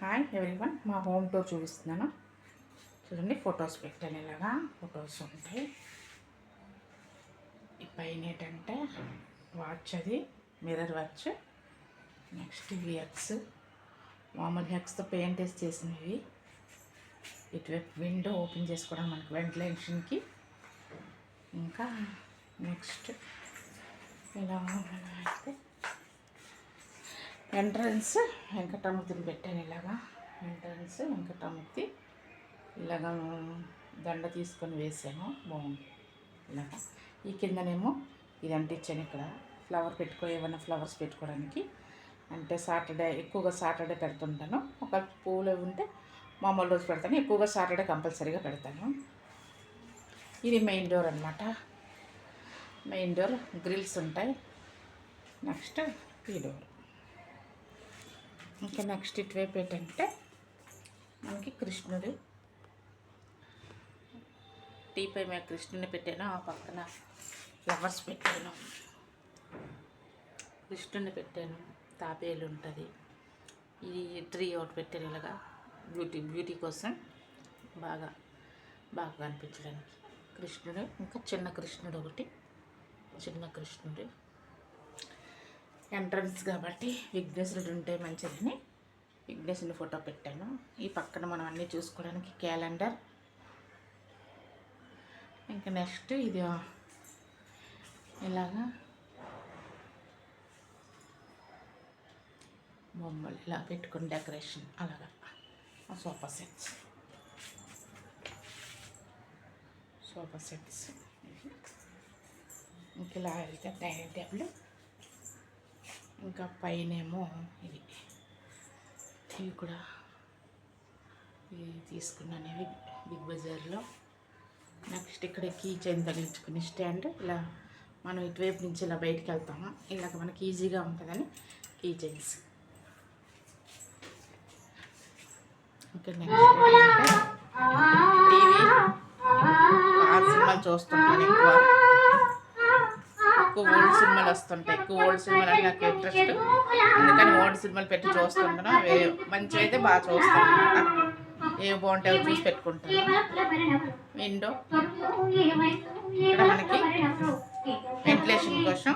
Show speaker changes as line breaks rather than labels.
Hi everyone, మా home tour చూపిస్తున్నాను. చూడండి, ఫొటోస్ పెట్టాను. ఇలాగా ఫొటోస్ ఉంటాయి. ఈ పైన ఏంటంటే వాచ్, అది మిర్రర్ వాచ్. నెక్స్ట్ ఇవి ఎగ్స్, మామూలు ఎగ్స్తో పెయింట్ వేసి చేసినవి. ఇటువైపు విండో ఓపెన్ చేసుకోవడం మనకి వెంటిలేషన్కి. ఇంకా నెక్స్ట్ ఇలా అయితే ఎంట్రన్స్ వెంకటమూర్తిని పెట్టాను. ఇలాగా ఎంట్రన్స్ వెంకటమూర్తి ఇలాగా దండ తీసుకొని వేసాను. బాగుంది. ఇలాగా ఈ కిందనేమో ఇది అంటించాను. ఇక్కడ ఫ్లవర్ ఏమైనా ఫ్లవర్స్ పెట్టుకోవడానికి. అంటే ఎక్కువగా సాటర్డే పెడుతుంటాను. ఒక పూలు ఉంటే మామూలు రోజు పెడతాను, ఎక్కువగా సాటర్డే కంపల్సరీగా పెడతాను. ఇది మెయిన్ డోర్ అనమాట. మెయిన్ డోర్ గ్రిల్స్ ఉంటాయి. నెక్స్ట్ ఈ డోర్. ఇంకా నెక్స్ట్ ఇటువైపు ఏంటంటే మనకి కృష్ణుడు, టీపై మేము కృష్ణుని పెట్టాను. ఆ పక్కన ఫ్లవర్స్ పెట్టాను, కృష్ణుని పెట్టాను. తాబేలు ఉంటుంది. ఈ ట్రీ ఒకటి పెట్టాను. ఇలాగా బ్యూటీ కోసం బాగా అనిపించడానికి కృష్ణుడు. ఇంకా చిన్న కృష్ణుడు ఒకటి, చిన్న కృష్ణుడు. ఎంట్రన్స్ కాబట్టి విఘ్నేశ్వరుడు ఉంటే మంచిదని విఘ్నేశ్వరుని ఫోటో పెట్టాను. ఈ పక్కన మనం అన్నీ చూసుకోవడానికి క్యాలెండర్. ఇంకా నెక్స్ట్ ఇది ఇలాగా బొమ్మలు ఇలా పెట్టుకుని డెకరేషన్. అలాగా సోఫా సెట్స్. ఇంక ఇలా వెళ్తే డైనింగ్ టేబుల్. ఇంకా పైనేమో ఇవి కూడా తీసుకున్నాను, ఇవి బిగ్ బజార్లో. నెక్స్ట్ ఇక్కడ కీ చైన్ తగిలించుకుని స్టాండ్. ఇలా మనం ఇటువైపు నుంచి ఇలా బయటికి వెళ్తాము. ఇలాగ మనకి ఈజీగా ఉంటుందని కీ చైన్స్. ఇంకా నెక్స్ట్ టీవీ. సినిమాలు చూస్తుంటాను. ఎక్కువ ఓల్డ్ సినిమాలు వస్తుంటాయి. ఎక్కువ ఓల్డ్ సినిమాలు అంటే నాకు ఇంట్రెస్ట్, అందుకని ఓల్డ్ సినిమాలు పెట్టి చూస్తుంటాను. మంచిగా అయితే బాగా చూస్తాను అనమాట. ఏవి బాగుంటాయో చూసి పెట్టుకుంటాను. విండో ఇక్కడ మనకి వెంటిలేషన్ కోసం